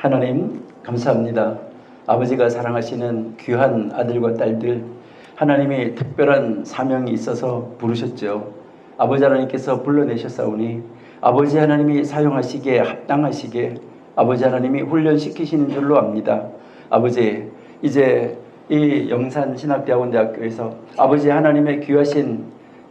하나님 감사합니다. 아버지가 사랑하시는 귀한 아들과 딸들, 하나님이 특별한 사명이 있어서 부르셨죠. 아버지 하나님께서 불러내셨사오니 아버지 하나님이 사용하시기에 합당하시게 아버지 하나님이 훈련시키시는 줄로 압니다. 아버지, 이제 이 영산신학대학원대학교에서 아버지 하나님의 귀하신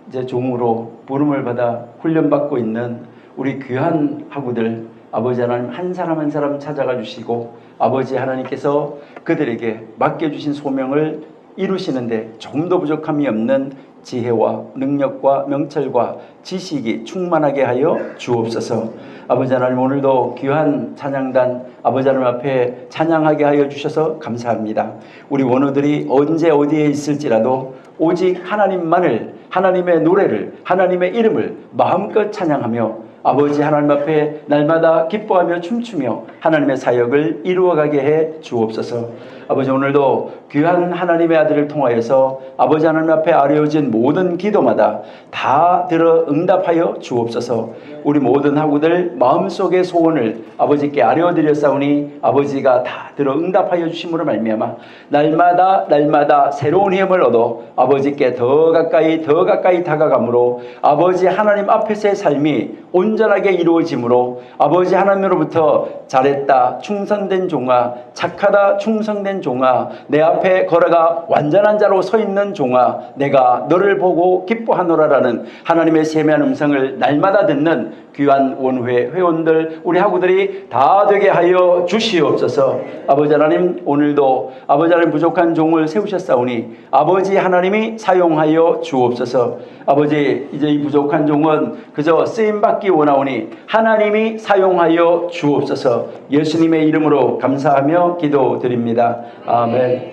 이제 종으로 부름을 받아 훈련받고 있는 우리 귀한 학우들, 아버지 하나님 한 사람 한 사람 찾아가 주시고 아버지 하나님께서 그들에게 맡겨주신 소명을 이루시는데 조금도 부족함이 없는 지혜와 능력과 명철과 지식이 충만하게 하여 주옵소서. 아버지 하나님, 오늘도 귀한 찬양단 아버지 하나님 앞에 찬양하게 하여 주셔서 감사합니다. 우리 원우들이 언제 어디에 있을지라도 오직 하나님만을, 하나님의 노래를, 하나님의 이름을 마음껏 찬양하며 아버지 하나님 앞에 날마다 기뻐하며 춤추며 하나님의 사역을 이루어가게 해 주옵소서. 아버지, 오늘도 귀한 하나님의 아들을 통하여서 아버지 하나님 앞에 아뢰어진 모든 기도마다 다 들어 응답하여 주옵소서. 우리 모든 학우들 마음속의 소원을 아버지께 아뢰어드렸사오니 아버지가 다 들어 응답하여 주심으로 말미암아 날마다 새로운 힘을 얻어 아버지께 더 가까이 다가감으로 아버지 하나님 앞에서의 삶이 온전하게 이루어지므로 아버지 하나님으로부터 잘했다 충성된 종아, 착하다 충성된 종아, 내 앞에 걸어가 완전한 자로 서 있는 종아, 내가 너를 보고 기뻐하노라라는 하나님의 세미한 음성을 날마다 듣는 귀한 원회 회원들, 우리 학우들이 다 되게 하여 주시옵소서. 아버지 하나님, 오늘도 아버지 하나님 부족한 종을 세우셨사오니 아버지 하나님이 사용하여 주옵소서. 아버지, 이제 이 부족한 종은 그저 쓰임받기 원하오니 하나님이 사용하여 주옵소서. 예수님의 이름으로 감사하며 기도드립니다. 아멘.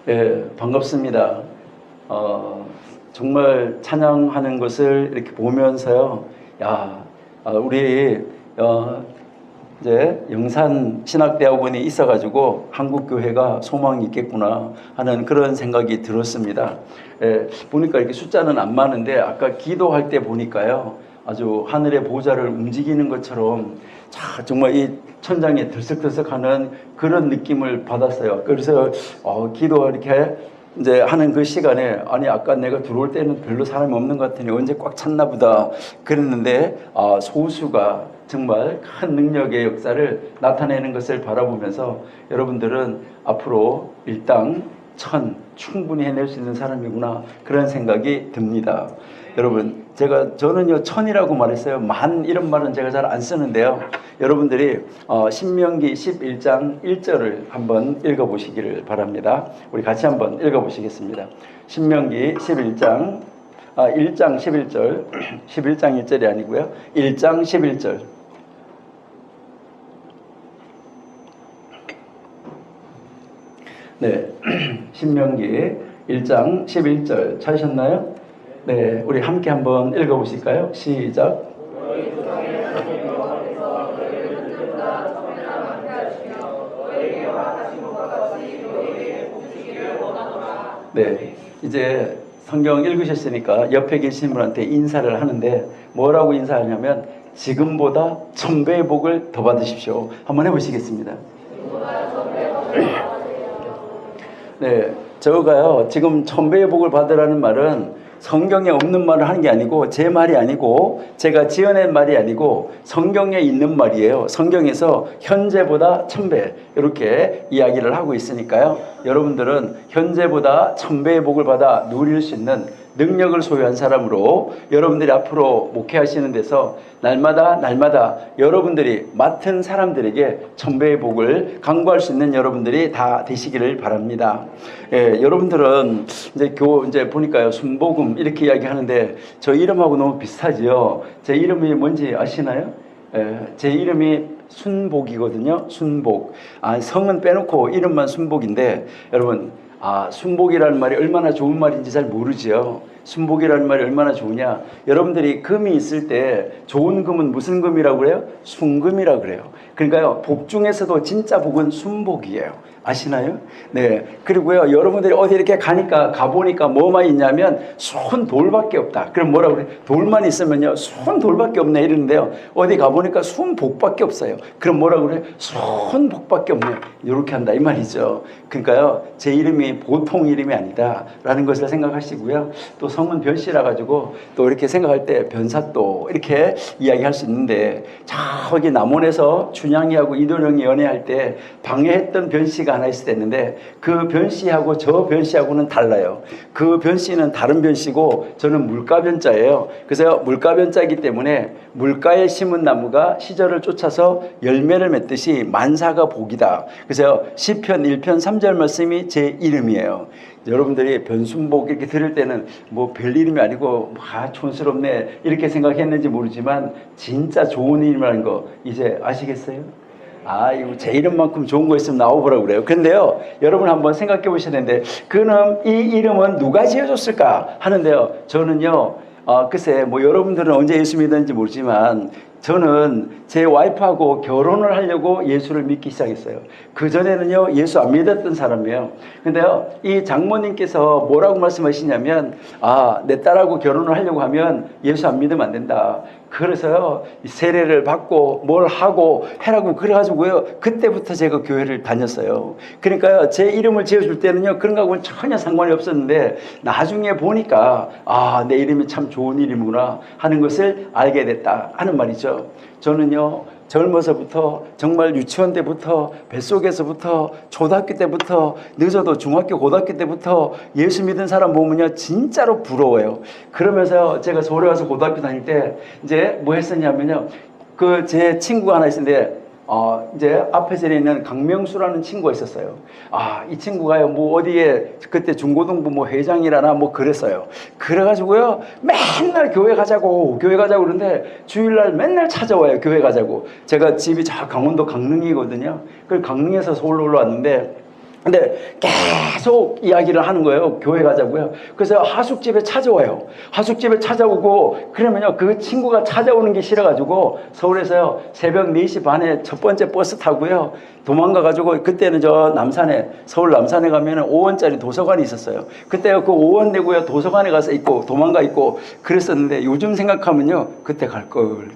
예, 반갑습니다. 정말 찬양하는 것을 이렇게 보면서요, 우리 이제 영산신학대학원이 있어가지고 한국교회가 소망이 있겠구나 하는 그런 생각이 들었습니다. 보니까 이렇게 숫자는 안 많은데 아까 기도할 때 보니까요, 아주 하늘의 보좌를 움직이는 것처럼 정말 이 천장에 들썩들썩하는 그런 느낌을 받았어요. 그래서 기도 이렇게 이제 하는 그 시간에, 아니 아까 내가 들어올 때는 별로 사람이 없는 것 같으니 언제 꽉 찼나 보다 그랬는데 소수가 정말 큰 능력의 역사를 나타내는 것을 바라보면서 여러분들은 앞으로 일당 천 충분히 해낼 수 있는 사람이구나 그런 생각이 듭니다. 여러분, 저는요 천이라고 말했어요. 만 이런 말은 제가 잘 안 쓰는데요. 여러분들이 신명기 11장 1절을 한번 읽어보시기를 바랍니다. 우리 같이 한번 읽어보시겠습니다. 신명기 11장 1장 11절 11장 1절이 아니고요, 1장 11절. 네, 신명기 1장 11절 찾으셨나요? 네, 우리 함께 한번 읽어보실까요? 시작. 네, 이제 성경 읽으셨으니까 옆에 계신 분한테 인사를 하는데 뭐라고 인사하냐면 지금보다 1000배의 복을 더 받으십시오. 한번 해보시겠습니다. 네, 저가요 지금 1000배의 복을 받으라는 말은 성경에 없는 말을 하는 게 아니고 제 말이 아니고 제가 지어낸 말이 아니고 성경에 있는 말이에요. 성경에서 현재보다 1000배 이렇게 이야기를 하고 있으니까요, 여러분들은 현재보다 1000배의 복을 받아 누릴 수 있는 능력을 소유한 사람으로 여러분들이 앞으로 목회하시는 데서 날마다 여러분들이 맡은 사람들에게 1000배의 복을 강구할 수 있는 여러분들이 다 되시기를 바랍니다. 예, 여러분들은 이제 보니까요, 순복음 이렇게 이야기하는데 저 이름하고 너무 비슷하지요. 제 이름이 뭔지 아시나요? 예, 제 이름이 순복이거든요. 순복. 성은 빼놓고 이름만 순복인데 여러분, 순복이라는 말이 얼마나 좋은 말인지 잘 모르지요. 순복이라는 말이 얼마나 좋으냐. 여러분들이 금이 있을 때 좋은 금은 무슨 금이라고 그래요? 순금이라고 그래요. 그러니까요, 복 중에서도 진짜 복은 순복이에요. 아시나요? 네. 그리고요, 여러분들이 어디 이렇게 가보니까 뭐만 있냐면 순 돌밖에 없다. 그럼 뭐라고 그래? 돌만 있으면요, 순 돌밖에 없네 이러는데요. 어디 가보니까 순 복밖에 없어요. 그럼 뭐라고 그래? 순 복밖에 없네. 이렇게 한다 이 말이죠. 그러니까요, 제 이름이 보통 이름이 아니다라는 것을 생각하시고요. 또 성은 변씨라 가지고 또 이렇게 생각할 때 변사또 이렇게 이야기할 수 있는데, 저기 남원에서 춘향이하고 이도령이 연애할 때 방해했던 변씨가 하나 있을 때 했는데, 그 변씨하고 저 변씨하고는 달라요. 그 변씨는 다른 변씨고 저는 물가변자예요. 그래서 물가변자이기 때문에 물가에 심은 나무가 시절을 쫓아서 열매를 맺듯이 만사가 복이다. 그래서 시편 1편 3절 말씀이 제 이름이에요. 여러분들이 변순복 이렇게 들을 때는 뭐 별 이름이 아니고 촌스럽네 이렇게 생각했는지 모르지만 진짜 좋은 이름이라는 거 이제 아시겠어요? 이거 제 이름만큼 좋은 거 있으면 나와보라고 그래요. 근데요, 여러분 한번 생각해 보셔야 되는데, 그럼 이 이름은 누가 지어줬을까 하는데요, 저는요, 글쎄, 뭐 여러분들은 언제 예수 믿었는지 모르지만, 저는 제 와이프하고 결혼을 하려고 예수를 믿기 시작했어요. 그전에는요, 예수 안 믿었던 사람이에요. 근데요, 이 장모님께서 뭐라고 말씀하시냐면, 내 딸하고 결혼을 하려고 하면 예수 안 믿으면 안 된다. 그래서요, 세례를 받고 뭘 하고 해라고 그래가지고요, 그때부터 제가 교회를 다녔어요. 그러니까요, 제 이름을 지어줄 때는요, 그런 거하고는 전혀 상관이 없었는데, 나중에 보니까 내 이름이 참 좋은 이름이구나 하는 것을 알게 됐다 하는 말이죠. 저는요, 젊어서부터 정말 유치원 때부터 뱃속에서부터 초등학교 때부터 늦어도 중학교 고등학교 때부터 예수 믿은 사람 보면요 진짜로 부러워요. 그러면서 제가 서울에 와서 고등학교 다닐 때 이제 뭐 했었냐면요, 그 제 친구가 하나 있었는데 이제 앞에 전에 있는 강명수라는 친구가 있었어요. 이 친구가요, 뭐 어디에 그때 중고등부 뭐 회장이라나 뭐 그랬어요. 그래가지고요, 맨날 교회 가자고 그러는데 주일날 맨날 찾아와요, 교회 가자고. 제가 집이 저 강원도 강릉이거든요. 그 강릉에서 서울로 올라왔는데, 근데 계속 이야기를 하는 거예요. 교회 가자고요. 그래서 하숙집에 찾아와요. 하숙집에 찾아오고, 그러면요, 그 친구가 찾아오는 게 싫어가지고 서울에서요, 새벽 4시 반에 첫 번째 버스 타고요, 도망가가지고, 그때는 저 남산에, 서울 남산에 가면은 5원짜리 도서관이 있었어요. 그때요, 그 5원 내고요, 도서관에 가서 있고, 도망가 있고 그랬었는데, 요즘 생각하면요, 그때 갈 걸.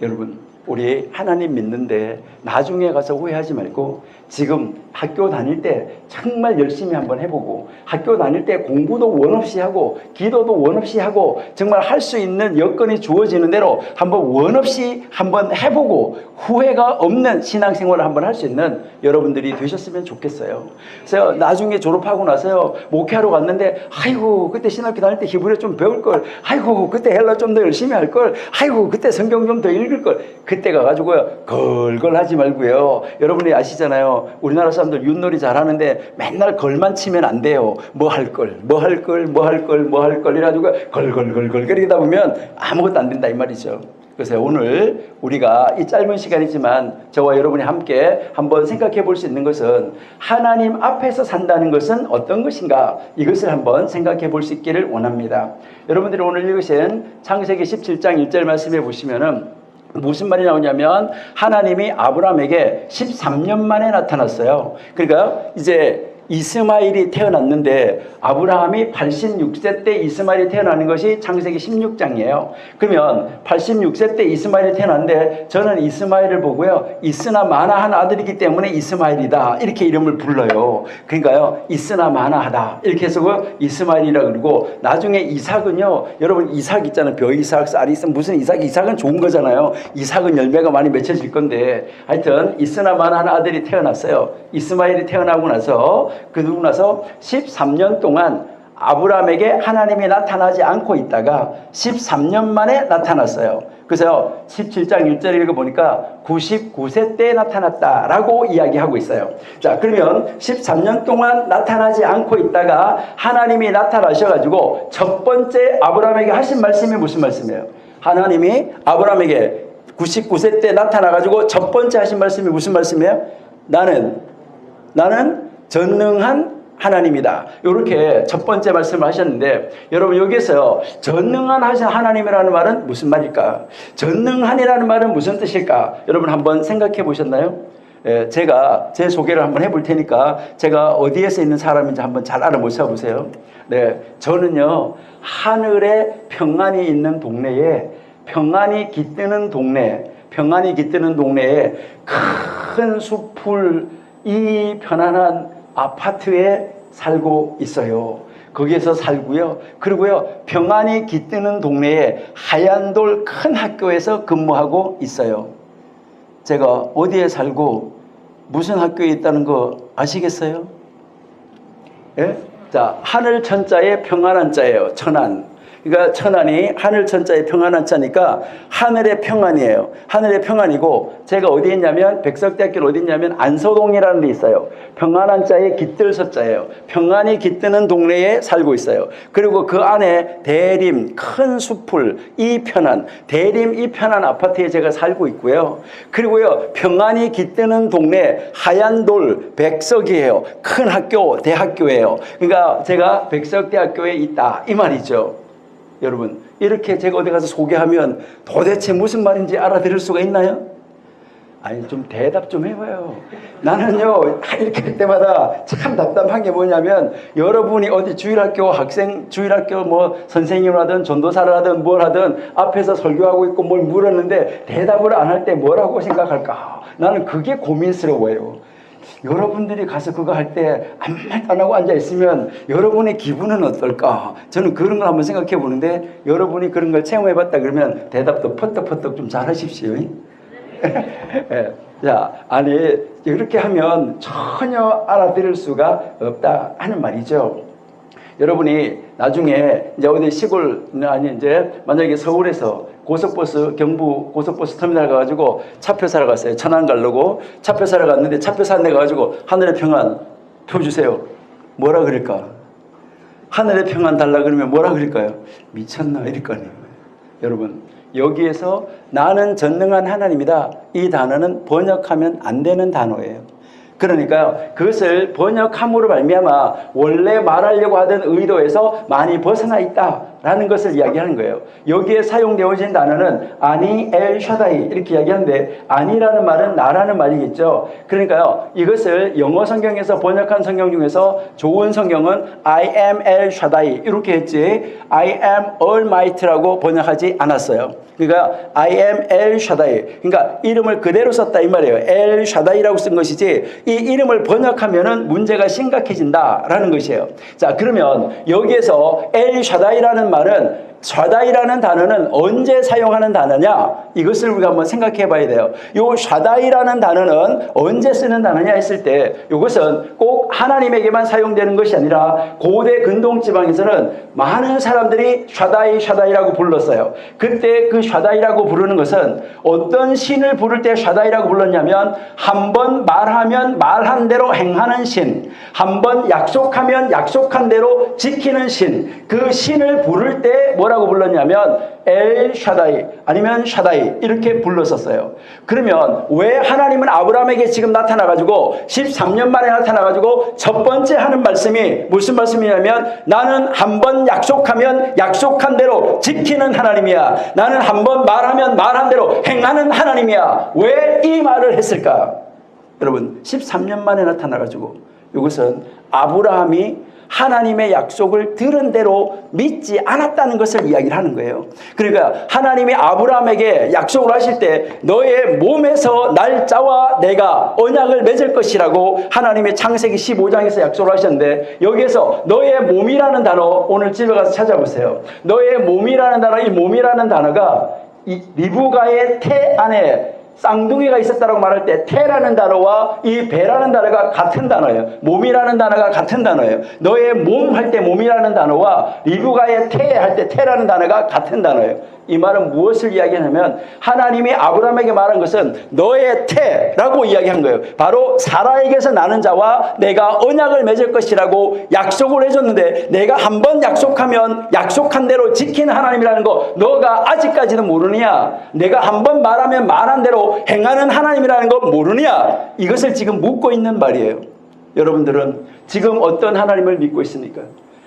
여러분, 우리 하나님 믿는데 나중에 가서 후회하지 말고, 지금 학교 다닐 때 정말 열심히 한번 해보고, 학교 다닐 때 공부도 원 없이 하고 기도도 원 없이 하고, 정말 할 수 있는 여건이 주어지는 대로 한번 원 없이 한번 해보고 후회가 없는 신앙생활을 한번 할 수 있는 여러분들이 되셨으면 좋겠어요. 그래서 나중에 졸업하고 나서요, 목회하러 갔는데, 아이고 그때 신학교 다닐 때 히브리어 좀 배울걸, 아이고 그때 헬라 좀 더 열심히 할걸, 아이고 그때 성경 좀 더 읽을걸. 그때 가가지고요, 걸걸 하지 말고요. 여러분이 아시잖아요, 우리나라 사람들 윷놀이 잘하는데 맨날 걸만 치면 안 돼요. 뭐 할걸 이래가지고 걸걸걸걸 그러다 보면 아무것도 안 된다 이 말이죠. 그래서 오늘 우리가 이 짧은 시간이지만 저와 여러분이 함께 한번 생각해 볼 수 있는 것은, 하나님 앞에서 산다는 것은 어떤 것인가, 이것을 한번 생각해 볼 수 있기를 원합니다. 여러분들이 오늘 읽으신 창세기 17장 1절 말씀해 보시면은 무슨 말이 나오냐면, 하나님이 아브라함에게 13년 만에 나타났어요. 그러니까 이제 이스마엘이 태어났는데, 아브라함이 86세 때 이스마엘이 태어나는 것이 창세기 16장이에요. 그러면 86세 때 이스마엘이 태어났는데, 저는 이스마엘을 보고요, 있으나 마나한 아들이기 때문에 이스마엘이다 이렇게 이름을 불러요. 그러니까요, 있으나 마나하다 이렇게 해서 이스마엘이라고 그러고, 나중에 이삭은요, 여러분 이삭 있잖아요, 벼이삭, 쌀이삭, 무슨 이삭은 좋은 거잖아요. 이삭은 열매가 많이 맺혀질 건데, 하여튼 있으나 마나한 아들이 태어났어요. 이스마엘이 태어나고 나서 그러고 나서 13년 동안 아브라함에게 하나님이 나타나지 않고 있다가 13년 만에 나타났어요. 그래서 17장 1절 읽어보니까 99세 때 나타났다라고 이야기하고 있어요. 자, 그러면 13년 동안 나타나지 않고 있다가 하나님이 나타나셔가지고 첫 번째 아브라함에게 하신 말씀이 무슨 말씀이에요? 하나님이 아브라함에게 99세 때 나타나가지고 첫 번째 하신 말씀이 무슨 말씀이에요? 나는 전능한 하나님이다. 이렇게 첫 번째 말씀을 하셨는데, 여러분 여기서 전능한 하나님이라는 말은 무슨 말일까? 전능한이라는 말은 무슨 뜻일까? 여러분 한번 생각해 보셨나요? 제가 제 소개를 한번 해볼 테니까 제가 어디에서 있는 사람인지 한번 잘 알아보셔 보세요. 네, 저는요 하늘에 평안이 있는 동네에 평안이 깃드는 동네에 큰 숲을 이 편안한 아파트에 살고 있어요. 거기에서 살고요. 그리고요 평안이 깃드는 동네에 하얀 돌 큰 학교에서 근무하고 있어요. 제가 어디에 살고 무슨 학교에 있다는 거 아시겠어요? 예? 자, 하늘 천자에 평안한 자예요. 천안. 그러니까 천안이 하늘 천자에 평안한 자니까 하늘의 평안이에요. 하늘의 평안이고, 제가 어디에 있냐면 백석대학교는 어디 있냐면 안서동이라는 데 있어요. 평안한 자에 깃들 서자예요. 평안이 깃드는 동네에 살고 있어요. 그리고 그 안에 대림 큰 숲을 이 편안 아파트에 제가 살고 있고요. 그리고요 평안이 깃드는 동네 하얀 돌 백석이에요. 큰 학교 대학교예요. 그러니까 제가 백석대학교에 있다 이 말이죠. 여러분 이렇게 제가 어디 가서 소개하면 도대체 무슨 말인지 알아들을 수가 있나요? 아니 좀 대답 좀 해봐요. 나는요 이렇게 할 때마다 참 답답한 게 뭐냐면, 여러분이 어디 주일학교 뭐 선생님을 하든 전도사를 하든 뭘 하든 앞에서 설교하고 있고 뭘 물었는데 대답을 안 할 때 뭐라고 생각할까? 나는 그게 고민스러워요. 여러분들이 가서 그거 할 때 아무 말도 안 하고 앉아있으면 여러분의 기분은 어떨까? 저는 그런 걸 한번 생각해 보는데, 여러분이 그런 걸 체험해 봤다 그러면 대답도 퍼떡퍼떡 좀 잘 하십시오. 예. 자, 아니 이렇게 하면 전혀 알아들을 수가 없다 하는 말이죠. 여러분이 나중에 이제 어디 시골 이제 만약에 서울에서 고속버스 경부 고속버스 터미널 가가지고 차표 사러 갔어요. 천안 가려고 차표 사러 갔는데 차표 사는 데 가가지고 하늘의 평안 표 주세요. 뭐라 그럴까? 하늘의 평안 달라 그러면 뭐라 그럴까요? 미쳤나 이럴 거 아니에요. 여러분 여기에서 나는 전능한 하나님이다 이 단어는 번역하면 안 되는 단어예요. 그러니까 그것을 번역함으로 말미암아 원래 말하려고 하던 의도에서 많이 벗어나 있다라는 것을 이야기하는 거예요. 여기에 사용되어진 단어는 아니 엘 샤다이 이렇게 이야기하는데, 아니라는 말은 나라는 말이겠죠. 그러니까요 이것을 영어 성경에서 번역한 성경 중에서 좋은 성경은 I am El Shaddai 이렇게 했지 I am Almighty라고 번역하지 않았어요. 그러니까 I am El Shaddai, 그러니까 이름을 그대로 썼다 이 말이에요. El Shaddai라고 쓴 것이지 이 이름을 번역하면은 문제가 심각해진다라는 것이에요. 자, 그러면 여기에서 El Shaddai라는 말은, 샤다이라는 단어는 언제 사용하는 단어냐? 이것을 우리가 한번 생각해 봐야 돼요. 요 샤다이라는 단어는 언제 쓰는 단어냐 했을 때, 이것은 꼭 하나님에게만 사용되는 것이 아니라 고대 근동 지방에서는 많은 사람들이 샤다이라고 불렀어요. 그때 그 샤다이라고 부르는 것은 어떤 신을 부를 때 샤다이라고 불렀냐면, 한 번 말하면 말한 대로 행하는 신, 한 번 약속하면 약속한 대로 지키는 신, 그 신을 부를 때 뭐라고 불렀냐면 엘 샤다이 아니면 샤다이 이렇게 불렀었어요. 그러면 왜 하나님은 아브라함에게 지금 나타나가지고 13년 만에 나타나가지고 첫 번째 하는 말씀이 무슨 말씀이냐면, 나는 한 번 약속하면 약속한 대로 지키는 하나님이야. 나는 한 번 말하면 말한 대로 행하는 하나님이야. 왜 이 말을 했을까? 여러분 13년 만에 나타나가지고 이것은 아브라함이 하나님의 약속을 들은 대로 믿지 않았다는 것을 이야기를 하는 거예요. 그러니까 하나님이 아브라함에게 약속을 하실 때 너의 몸에서 날짜와 내가 언약을 맺을 것이라고 하나님의 창세기 15장에서 약속을 하셨는데, 여기에서 너의 몸이라는 단어 오늘 집에 가서 찾아보세요. 너의 몸이라는 단어, 이 몸이라는 단어가 이 리브가의 태 안에 쌍둥이가 있었다고 말할 때 태라는 단어와 이 배라는 단어가 같은 단어예요. 몸이라는 단어가 같은 단어예요. 너의 몸 할 때 몸이라는 단어와 리브가의 태 할 때 태라는 단어가 같은 단어예요. 이 말은 무엇을 이야기하냐면, 하나님이 아브라함에게 말한 것은 너의 태라고 이야기한 거예요. 바로 사라에게서 나는 자와 내가 언약을 맺을 것이라고 약속을 해줬는데, 내가 한번 약속하면 약속한 대로 지키는 하나님이라는 거 너가 아직까지도 모르느냐? 내가 한번 말하면 말한 대로 행하는 하나님이라는 거 모르느냐? 이것을 지금 묻고 있는 말이에요. 여러분들은 지금 어떤 하나님을 믿고 있습니까?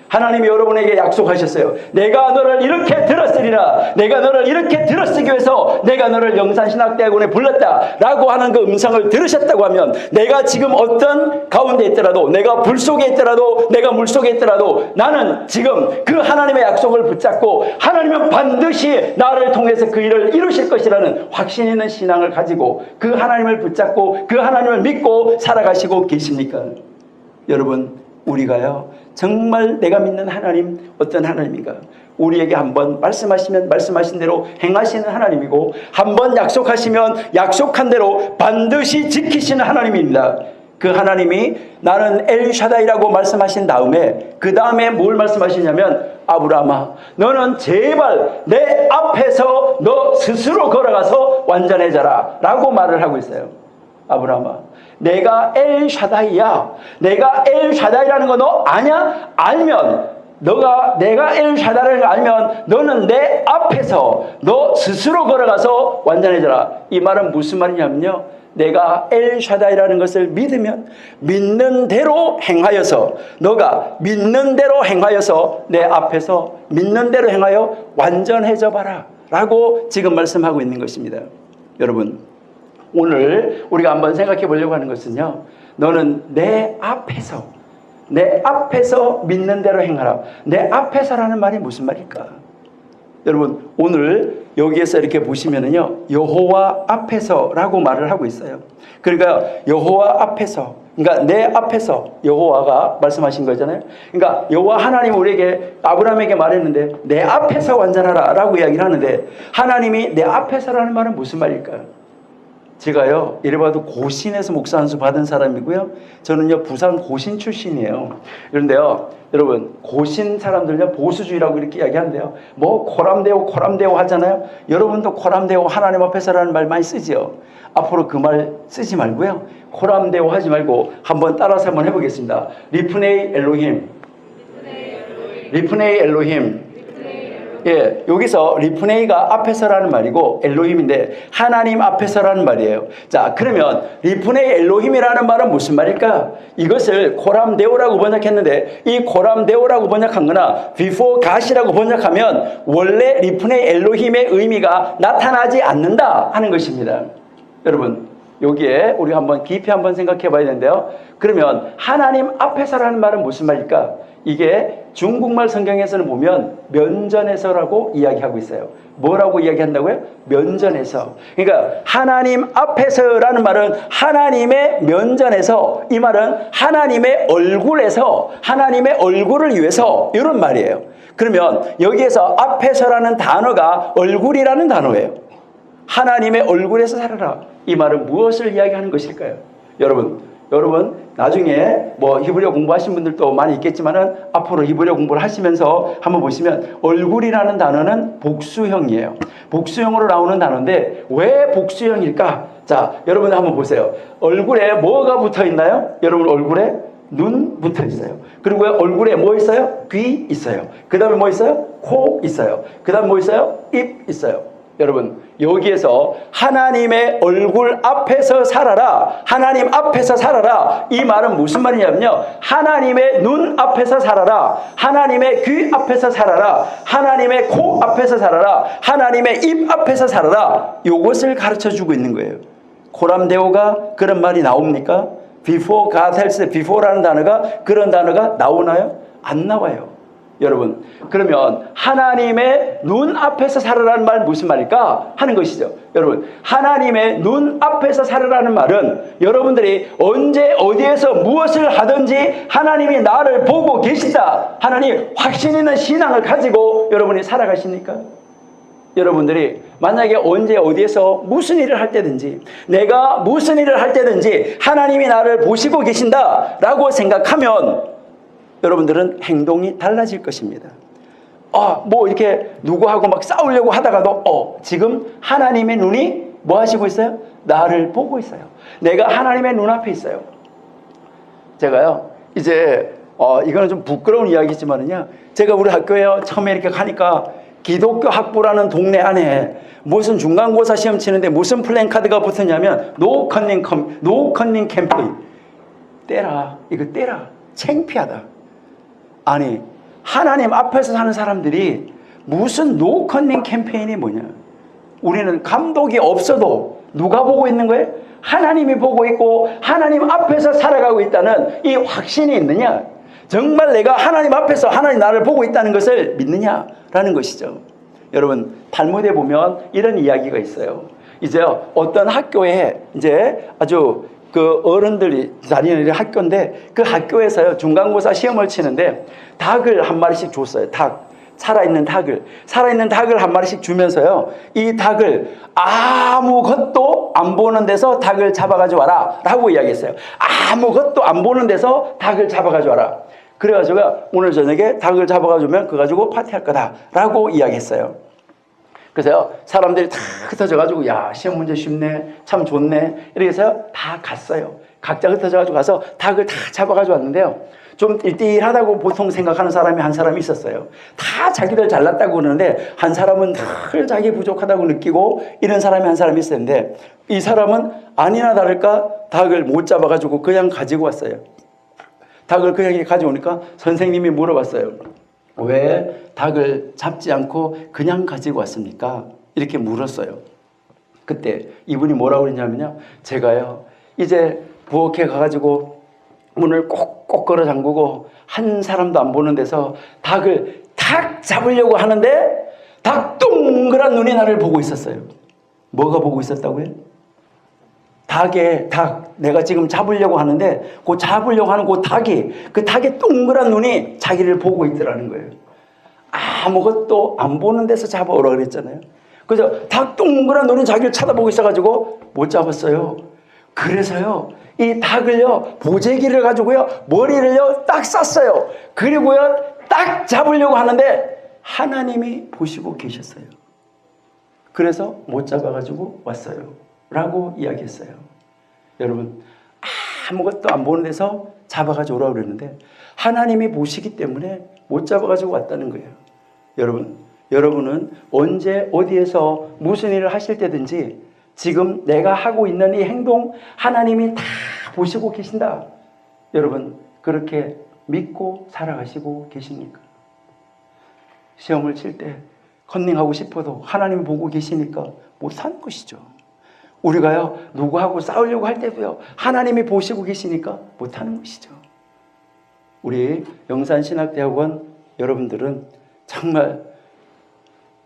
하나님이 여러분에게 약속하셨어요. 내가 너를 이렇게 들었으리라. 내가 너를 이렇게 들었으기 위해서 내가 너를 영산신학대학원에 불렀다 라고 하는 그 음성을 들으셨다고 하면, 내가 지금 어떤 가운데 있더라도, 내가 불 속에 있더라도, 내가 물 속에 있더라도, 나는 지금 그 하나님의 약속을 붙잡고 하나님은 반드시 나를 통해서 그 일을 이루실 것이라는 확신 있는 신앙을 가지고 그 하나님을 붙잡고 그 하나님을 믿고 살아가시고 계십니까? 여러분, 우리가요 정말 내가 믿는 하나님 어떤 하나님인가? 우리에게 한번 말씀하시면 말씀하신 대로 행하시는 하나님이고, 한번 약속하시면 약속한 대로 반드시 지키시는 하나님입니다. 그 하나님이 나는 엘샤다이라고 말씀하신 다음에, 그 다음에 뭘 말씀하시냐면, 아브라함아 너는 제발 내 앞에서 너 스스로 걸어가서 완전해져라 라고 말을 하고 있어요. 아브라함아, 내가 엘샤다이야. 내가 엘샤다이라는 거 너 아냐? 알면, 내가 엘샤다이라는 거 알면 너는 내 앞에서 너 스스로 걸어가서 완전해져라. 이 말은 무슨 말이냐면요, 내가 엘샤다이라는 것을 믿으면 믿는 대로 행하여서, 너가 믿는 대로 행하여서 내 앞에서 믿는 대로 행하여 완전해져 봐라 라고 지금 말씀하고 있는 것입니다. 여러분, 오늘 우리가 한번 생각해 보려고 하는 것은요, 너는 내 앞에서 믿는 대로 행하라. 내 앞에서라는 말이 무슨 말일까? 여러분, 오늘 여기에서 이렇게 보시면은요, 여호와 앞에서라고 말을 하고 있어요. 그러니까 여호와 앞에서, 그러니까 내 앞에서 여호와가 말씀하신 거잖아요. 그러니까 여호와 하나님 우리에게, 아브라함에게 말했는데 내 앞에서 완전하라 라고 이야기를 하는데, 하나님이 내 앞에서라는 말은 무슨 말일까요? 제가요 이래봐도 고신에서 목사 안수 받은 사람이고요, 저는요 부산 고신 출신이에요. 그런데요 여러분, 고신 사람들요 보수주의라고 이렇게 이야기하는데요, 뭐 코람데오 하잖아요. 여러분도 코람데오 하나님 앞에서라는 말 많이 쓰지요. 앞으로 그 말 쓰지 말고요, 코람데오 하지 말고 한번 따라서 한번 해보겠습니다. 리프네이 엘로힘. 리프네이 엘로힘. 예, 여기서 리프네이가 앞에서라는 말이고 엘로힘인데 하나님 앞에서라는 말이에요. 자, 그러면 리프네이 엘로힘이라는 말은 무슨 말일까? 이것을 코람데오라고 번역했는데, 이 코람데오라고 번역한 거나 before God이라고 번역하면 원래 리프네이 엘로힘의 의미가 나타나지 않는다 하는 것입니다. 여러분, 여기에 우리 한번 깊이 한번 생각해 봐야 되는데요, 그러면 하나님 앞에서라는 말은 무슨 말일까? 이게 중국말 성경에서는 보면 면전에서라고 이야기하고 있어요. 뭐라고 이야기한다고요? 면전에서. 그러니까 하나님 앞에서라는 말은 하나님의 면전에서, 이 말은 하나님의 얼굴에서, 하나님의 얼굴을 위해서, 이런 말이에요. 그러면 여기에서 앞에서라는 단어가 얼굴이라는 단어예요. 하나님의 얼굴에서 살아라. 이 말은 무엇을 이야기하는 것일까요? 여러분 나중에 뭐 히브리어 공부하신 분들도 많이 있겠지만은 앞으로 히브리어 공부를 하시면서 한번 보시면 얼굴이라는 단어는 복수형이에요. 복수형으로 나오는 단어인데 왜 복수형일까? 자, 여러분 한번 보세요. 얼굴에 뭐가 붙어 있나요? 여러분 얼굴에 눈 붙어 있어요. 그리고 얼굴에 뭐 있어요? 귀 있어요. 그 다음에 뭐 있어요? 코 있어요. 그 다음에 뭐 있어요? 입 있어요. 여러분, 여기에서 하나님의 얼굴 앞에서 살아라, 하나님 앞에서 살아라, 이 말은 무슨 말이냐면요, 하나님의 눈 앞에서 살아라, 하나님의 귀 앞에서 살아라, 하나님의 코 앞에서 살아라, 하나님의 입 앞에서 살아라, 이것을 가르쳐주고 있는 거예요. 코람데오가 그런 말이 나옵니까? Before God tells, before라는 단어가, 그런 단어가 나오나요? 안 나와요. 여러분, 그러면 하나님의 눈 앞에서 살아라는 말은 무슨 말일까 하는 것이죠. 여러분, 하나님의 눈 앞에서 살아라는 말은 여러분들이 언제 어디에서 무엇을 하든지 하나님이 나를 보고 계시다 하나님 확신 있는 신앙을 가지고 여러분이 살아가십니까? 여러분들이 만약에 언제 어디에서 무슨 일을 할 때든지, 내가 무슨 일을 할 때든지 하나님이 나를 보시고 계신다라고 생각하면 여러분들은 행동이 달라질 것입니다. 뭐 이렇게 누구하고 막 싸우려고 하다가도 지금 하나님의 눈이 뭐 하시고 있어요? 나를 보고 있어요. 내가 하나님의 눈앞에 있어요. 제가요 이제 이거는 좀 부끄러운 이야기지만은요, 제가 우리 학교에 처음에 이렇게 가니까 기독교 학부라는 동네 안에 무슨 중간고사 시험 치는데 무슨 플랜카드가 붙었냐면 노 컨닝 캠페인. 떼라. 이거 떼라. 창피하다. 아니, 하나님 앞에서 사는 사람들이 무슨 노컨닝 캠페인이 뭐냐. 우리는 감독이 없어도 누가 보고 있는 거예요? 하나님이 보고 있고 하나님 앞에서 살아가고 있다는 이 확신이 있느냐? 정말 내가 하나님 앞에서 하나님 나를 보고 있다는 것을 믿느냐라는 것이죠. 여러분, 탈무드에 보면 이런 이야기가 있어요. 이제 어떤 학교에 이제 아주 그 어른들이 다니는 학교인데 그 학교에서요 중간고사 시험을 치는데 닭을 한 마리씩 줬어요. 닭. 살아있는 닭을 한 마리씩 주면서요 이 닭을 아무것도 안 보는 데서 닭을 잡아가지고 와라 라고 이야기했어요. 아무것도 안 보는 데서 닭을 잡아가지고 와라. 그래가지고 오늘 저녁에 닭을 잡아가지고 그거 가지고 파티할 거다 라고 이야기했어요. 그래서 사람들이 다 흩어져가지고 야 시험 문제 쉽네 참 좋네 이렇게 해서 다 갔어요. 각자 흩어져가지고 가서 닭을 다 잡아가지고 왔는데요 좀 일일하다고 보통 생각하는 사람이 한 사람이 있었어요. 다 자기들 잘났다고 그러는데 한 사람은 늘 자기 부족하다고 느끼고 이런 사람이 한 사람이 있었는데 이 사람은 아니나 다를까 닭을 못 잡아가지고 그냥 가지고 왔어요. 닭을 그냥 가져오니까 선생님이 물어봤어요. 왜 닭을 잡지 않고 그냥 가지고 왔습니까? 이렇게 물었어요. 그때 이분이 뭐라고 그랬냐면요. 제가요 이제 부엌에 가가지고 문을 꼭꼭 걸어 잠그고 한 사람도 안 보는 데서 닭을 탁 잡으려고 하는데 닭 동그란 눈이 나를 보고 있었어요. 뭐가 보고 있었다고요? 닭 내가 지금 잡으려고 하는데 그 잡으려고 하는 그 닭의 동그란 눈이 자기를 보고 있더라는 거예요. 아무것도 안 보는 데서 잡아오라 그랬잖아요. 그래서 닭 동그란 눈이 자기를 쳐다보고 있어가지고 못 잡았어요. 그래서요 이 닭을요 보재기를 가지고요 머리를요 딱 쌌어요. 그리고요 딱 잡으려고 하는데 하나님이 보시고 계셨어요. 그래서 못 잡아가지고 왔어요 라고 이야기했어요. 여러분 아무것도 안 보는 데서 잡아가지고 오라고 그랬는데 하나님이 보시기 때문에 못 잡아가지고 왔다는 거예요. 여러분은 언제 어디에서 무슨 일을 하실 때든지 지금 내가 하고 있는 이 행동 하나님이 다 보시고 계신다. 여러분 그렇게 믿고 살아가시고 계십니까? 시험을 칠 때 컨닝하고 싶어도 하나님 보고 계시니까 못 사는 것이죠. 우리가요 누구하고 싸우려고 할 때도요 하나님이 보시고 계시니까 못 하는 것이죠. 우리 영산신학대학원 여러분들은 정말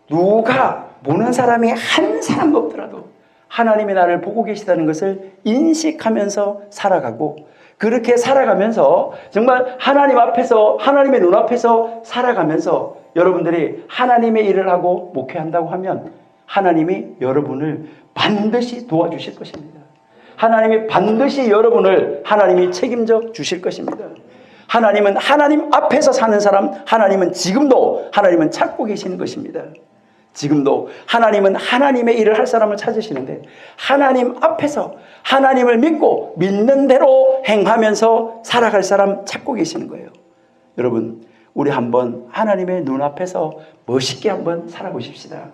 누가 보는 사람이 한 사람도 없더라도 하나님이 나를 보고 계시다는 것을 인식하면서 살아가고 그렇게 살아가면서 정말 하나님 앞에서 하나님의 눈앞에서 살아가면서 여러분들이 하나님의 일을 하고 목회한다고 하면 하나님이 여러분을 반드시 도와주실 것입니다. 하나님이 반드시 여러분을 하나님이 책임져 주실 것입니다. 하나님은 하나님 앞에서 사는 사람 하나님은 지금도 하나님은 찾고 계시는 것입니다. 지금도 하나님은 하나님의 일을 할 사람을 찾으시는데 하나님 앞에서 하나님을 믿고 믿는 대로 행하면서 살아갈 사람 찾고 계시는 거예요. 여러분 우리 한번 하나님의 눈앞에서 멋있게 한번 살아보십시다.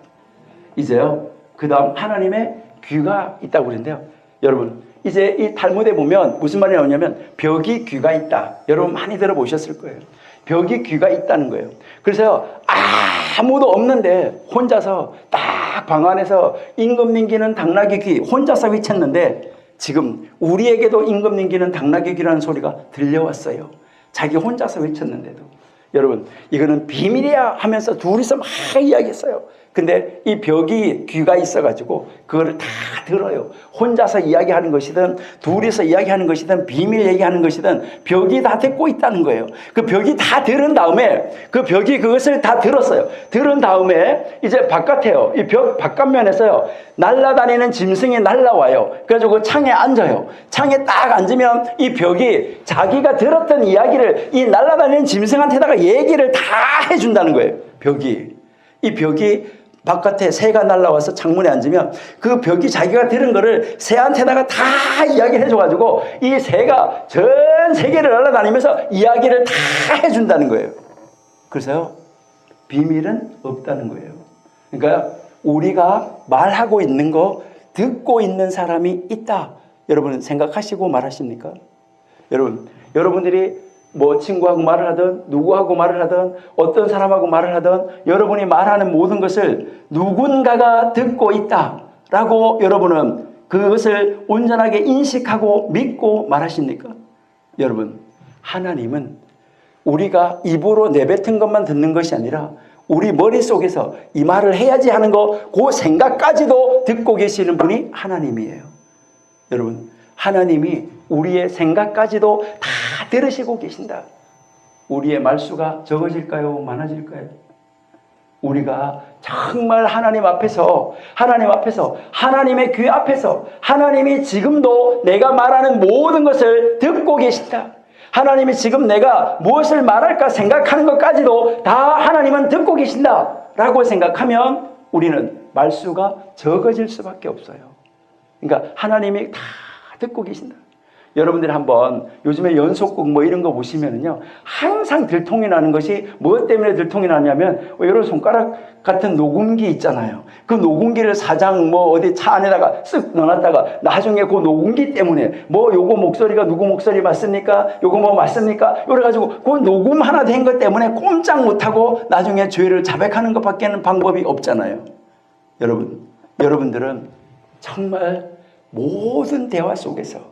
이제요 그 다음 하나님의 귀가 있다고 그러는데요. 여러분 이제 이 탈무드에 보면 무슨 말이 나오냐면 벽이 귀가 있다. 여러분 많이 들어보셨을 거예요. 벽이 귀가 있다는 거예요. 그래서 아무도 없는데 혼자서 딱 방 안에서 임금님기는 당나귀 귀 혼자서 외쳤는데 지금 우리에게도 임금님기는 당나귀 귀라는 소리가 들려왔어요. 자기 혼자서 외쳤는데도. 여러분 이거는 비밀이야 하면서 둘이서 막 이야기했어요. 근데 이 벽이 귀가 있어가지고 그거를 다 들어요. 혼자서 이야기하는 것이든 둘이서 이야기하는 것이든 비밀 얘기하는 것이든 벽이 다 듣고 있다는 거예요. 그 벽이 다 들은 다음에 그 벽이 그것을 다 들었어요. 들은 다음에 이제 바깥에요. 이 벽 바깥면에서요 날아다니는 짐승이 날아와요. 그래가지고 그 창에 앉아요. 창에 딱 앉으면 이 벽이 자기가 들었던 이야기를 이 날아다니는 짐승한테다가 얘기를 다 해준다는 거예요. 이 벽이 바깥에 새가 날아와서 창문에 앉으면 그 벽이 자기가 들은 거를 새한테다가 다 이야기를 해줘가지고 이 새가 전 세계를 날아다니면서 이야기를 다 해준다는 거예요. 그래서요 비밀은 없다는 거예요. 그러니까 우리가 말하고 있는 거 듣고 있는 사람이 있다. 여러분 생각하시고 말하십니까? 여러분들이 뭐 친구하고 말을 하든 누구하고 말을 하든 어떤 사람하고 말을 하든 여러분이 말하는 모든 것을 누군가가 듣고 있다라고 여러분은 그것을 온전하게 인식하고 믿고 말하십니까? 여러분, 하나님은 우리가 입으로 내뱉은 것만 듣는 것이 아니라 우리 머릿속에서 이 말을 해야지 하는 그 생각까지도 듣고 계시는 분이 하나님이에요. 여러분, 하나님이 우리의 생각까지도 다 들으시고 계신다. 우리의 말수가 적어질까요? 많아질까요? 우리가 정말 하나님 앞에서 하나님의 귀 앞에서 하나님이 지금도 내가 말하는 모든 것을 듣고 계신다. 하나님이 지금 내가 무엇을 말할까 생각하는 것까지도 다 하나님은 듣고 계신다 라고 생각하면 우리는 말수가 적어질 수밖에 없어요. 그러니까 하나님이 다 듣고 계신다. 여러분들이 한번 요즘에 연속극 뭐 이런 거 보시면은요, 항상 들통이 나는 것이 무엇 때문에 들통이 나냐면, 여러분 손가락 같은 녹음기 있잖아요. 그 녹음기를 사장 뭐 어디 차 안에다가 쓱 넣어놨다가 나중에 그 녹음기 때문에 뭐 요거 목소리가 누구 목소리 맞습니까? 요거 뭐 맞습니까? 그래가지고 그 녹음 하나 된 것 때문에 꼼짝 못하고 나중에 죄를 자백하는 것밖에는 방법이 없잖아요. 여러분들은 정말 모든 대화 속에서,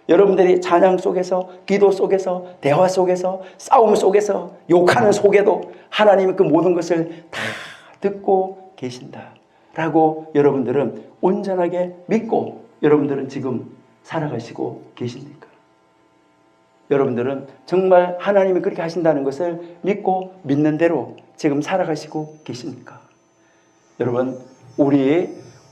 여러분들이 찬양 속에서, 기도 속에서, 대화 속에서, 싸움 속에서, 욕하는 속에도 하나님이 그 모든 것을 다 듣고 계신다라고 여러분들은 온전하게 믿고 여러분들은 지금 살아가시고 계십니까? 여러분들은 정말 하나님이 그렇게 하신다는 것을 믿고 믿는 대로 지금 살아가시고 계십니까? 여러분, 우리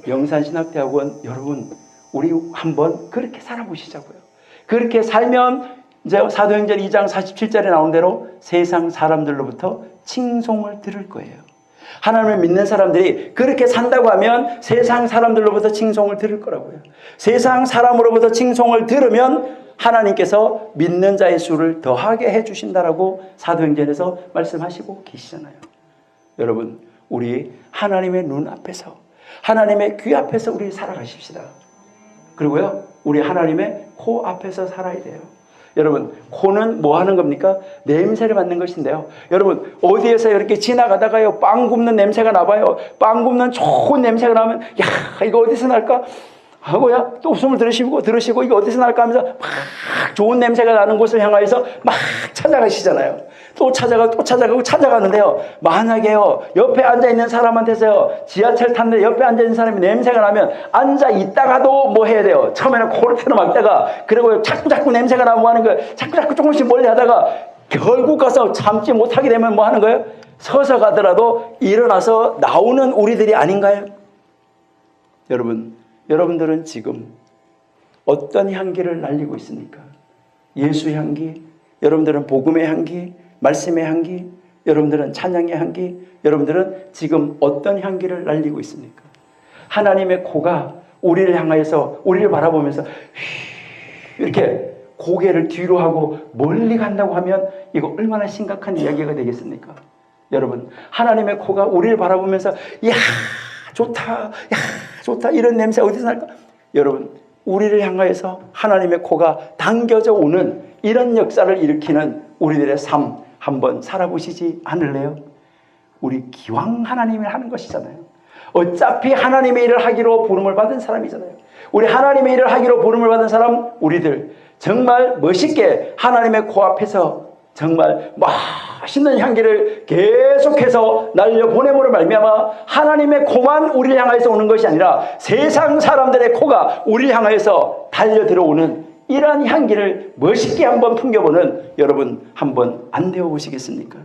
영산신학대학원 여러분, 우리 한번 그렇게 살아보시자고요. 그렇게 살면 이제 사도행전 2장 47절에 나온 대로 세상 사람들로부터 칭송을 들을 거예요. 하나님을 믿는 사람들이 그렇게 산다고 하면 세상 사람들로부터 칭송을 들을 거라고요. 세상 사람으로부터 칭송을 들으면 하나님께서 믿는 자의 수를 더하게 해주신다라고 사도행전에서 말씀하시고 계시잖아요. 여러분, 우리 하나님의 눈 앞에서, 하나님의 귀 앞에서 우리 살아가십시다. 그리고요, 우리 하나님의 코 앞에서 살아야 돼요. 여러분, 코는 뭐 하는 겁니까? 냄새를 맡는 것인데요. 여러분, 어디에서 이렇게 지나가다가요, 빵 굽는 냄새가 나봐요. 빵 굽는 좋은 냄새가 나면, 야, 이거 어디서 날까? 하고야, 또 숨을 들으시고, 이거 어디서 날까 하면서 막 좋은 냄새가 나는 곳을 향하여서 막 찾아가시잖아요. 또 찾아가고 찾아가는데요. 만약에요, 옆에 앉아있는 사람한테서요, 지하철 탔는데 옆에 앉아있는 사람이 냄새가 나면 앉아있다가도 뭐 해야 돼요? 처음에는 코를 틀어막다가, 그리고 자꾸 냄새가 나면 뭐 하는 거예요? 자꾸 조금씩 멀리 하다가 결국 가서 참지 못하게 되면 뭐 하는 거예요? 서서 가더라도 일어나서 나오는 우리들이 아닌가요? 여러분들은 지금 어떤 향기를 날리고 있습니까? 예수의 향기, 여러분들은 복음의 향기, 말씀의 향기, 여러분들은 찬양의 향기, 여러분들은 지금 어떤 향기를 날리고 있습니까? 하나님의 코가 우리를 향하여서, 우리를 바라보면서 이렇게 고개를 뒤로 하고 멀리 간다고 하면 이거 얼마나 심각한 이야기가 되겠습니까? 여러분, 하나님의 코가 우리를 바라보면서 이야 좋다, 야 좋다, 이런 냄새 어디서 날까? 여러분, 우리를 향하여서 하나님의 코가 당겨져 오는 이런 역사를 일으키는 우리들의 삶 한번 살아보시지 않을래요? 우리 기왕 하나님이 하는 것이잖아요. 어차피 하나님의 일을 하기로 부름을 받은 사람이잖아요. 우리 하나님의 일을 하기로 부름을 받은 사람, 우리들 정말 멋있게 하나님의 코앞에서 정말 맛있는 향기를 계속해서 날려보냄으로 말미암아 하나님의 코만 우리를 향해서 오는 것이 아니라 세상 사람들의 코가 우리를 향해서 달려 들어오는 이러한 향기를 멋있게 한번 풍겨보는 여러분 한번 안 되어보시겠습니까?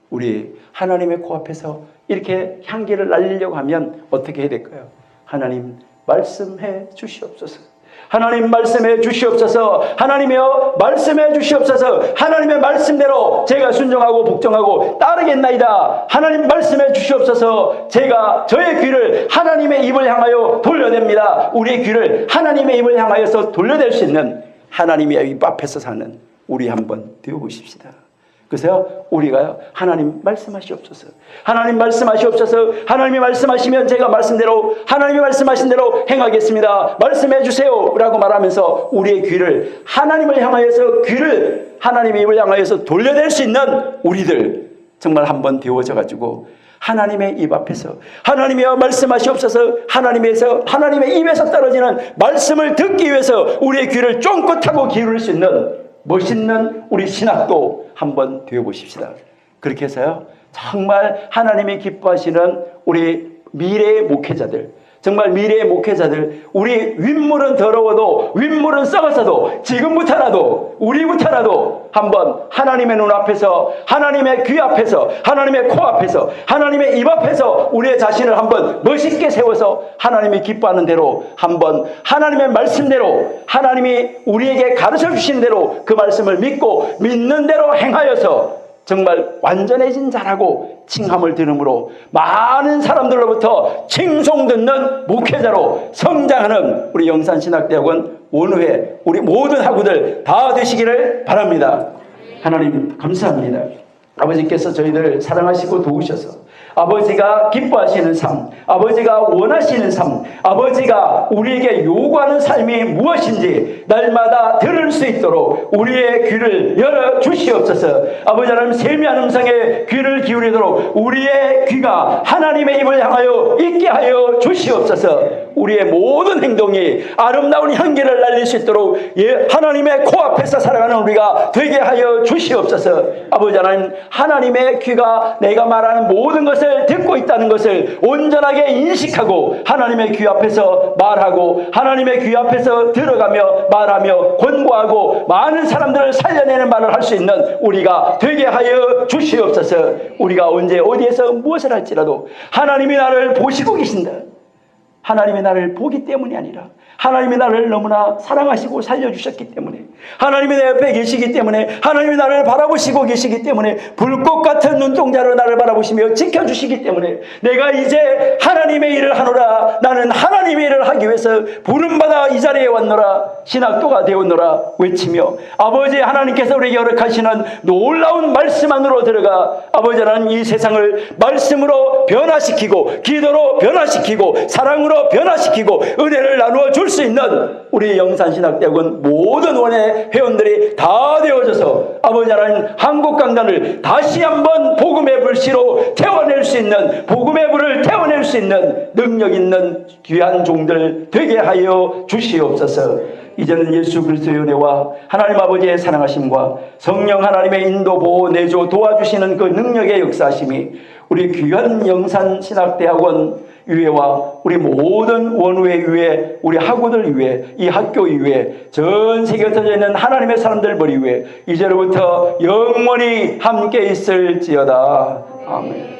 우리 하나님의 코앞에서 이렇게 향기를 날리려고 하면 어떻게 해야 될까요? 하나님 말씀해 주시옵소서. 하나님 말씀해 주시옵소서. 하나님이여 말씀해 주시옵소서. 하나님의 말씀대로 제가 순종하고 복종하고 따르겠나이다. 하나님 말씀해 주시옵소서. 제가 저의 귀를 하나님의 입을 향하여 돌려냅니다. 우리의 귀를 하나님의 입을 향하여서 돌려낼 수 있는 하나님의 입 앞에서 사는 우리 한번 되어보십시다. 그래서 우리가 하나님 말씀하시옵소서. 하나님 말씀하시옵소서. 하나님이 말씀하시면 제가 말씀대로 하나님이 말씀하신 대로 행하겠습니다. 말씀해 주세요 라고 말하면서 우리의 귀를 하나님을 향하여서 귀를 하나님의 입을 향하여서 돌려낼 수 있는 우리들 정말 한번 되어져 가지고 하나님의 입 앞에서 하나님이 말씀하시옵소서. 하나님의 입에서 떨어지는 말씀을 듣기 위해서 우리의 귀를 쫑긋하고 기울일 수 있는 멋있는 우리 신학도 한번 되어보십시다. 그렇게 해서요, 정말 하나님이 기뻐하시는 우리 미래의 목회자들, 정말 미래의 목회자들, 우리 윗물은 더러워도 윗물은 썩어서도 지금부터라도 우리부터라도 한번 하나님의 눈 앞에서, 하나님의 귀 앞에서, 하나님의 코 앞에서, 하나님의 입 앞에서 우리의 자신을 한번 멋있게 세워서 하나님이 기뻐하는 대로 한번 하나님의 말씀대로 하나님이 우리에게 가르쳐 주신 대로 그 말씀을 믿고 믿는 대로 행하여서 정말 완전해진 자라고 칭함을 들음으로 많은 사람들로부터 칭송 듣는 목회자로 성장하는 우리 영산신학대학원 원후회 우리 모든 학우들 다 되시기를 바랍니다. 하나님 감사합니다. 아버지께서 저희들 사랑하시고 도우셔서 아버지가 기뻐하시는 삶, 아버지가 원하시는 삶, 아버지가 우리에게 요구하는 삶이 무엇인지 날마다 들을 수 있도록 우리의 귀를 열어 주시옵소서. 아버지 하나님 세미한 음성에 귀를 기울이도록 우리의 귀가 하나님의 입을 향하여 있게 하여 주시옵소서. 우리의 모든 행동이 아름다운 향기를 날릴 수 있도록 하나님의 코앞에서 살아가는 우리가 되게 하여 주시옵소서. 아버지 하나님, 하나님의 귀가 내가 말하는 모든 것을 듣고 있다는 것을 온전하게 인식하고 하나님의 귀 앞에서 말하고 하나님의 귀 앞에서 들어가며 말하며 권고하고 많은 사람들을 살려내는 말을 할 수 있는 우리가 되게 하여 주시옵소서. 우리가 언제 어디에서 무엇을 할지라도 하나님이 나를 보시고 계신다. 하나님이 나를 보기 때문이 아니라 하나님이 나를 너무나 사랑하시고 살려주셨기 때문에 하나님이 내 옆에 계시기 때문에 하나님이 나를 바라보시고 계시기 때문에 불꽃 같은 눈동자로 나를 바라보시며 지켜주시기 때문에 내가 이제 하나님의 일을 하노라. 나는 하나님의 일을 하기 위해서 부름받아 이 자리에 왔노라. 신학도가 되었노라 외치며 아버지 하나님께서 우리에게 허락하시는 놀라운 말씀 안으로 들어가 아버지 하나님 이 세상을 말씀으로 변화시키고 기도로 변화시키고 사랑으로 변화시키고 은혜를 나누어 줄 수 있는 우리 영산신학대학원 모든 원의 회원들이 다 되어져서 아버지 하나님 한국 강단을 다시 한번 복음의 불씨로 태워낼 수 있는 복음의 불을 태워낼 수 있는 능력 있는 귀한 종들 되게 하여 주시옵소서. 이제는 예수 그리스도의 은혜와 하나님 아버지의 사랑하심과 성령 하나님의 인도 보호 내조 도와주시는 그 능력의 역사하심이 우리 귀한 영산신학대학원 위에와 우리 모든 원우의 위에 우리 학우들 위에 이 학교 위에 전 세계에 흩어져 있는 하나님의 사람들 머리 위에 이제로부터 영원히 함께 있을지어다. 아멘.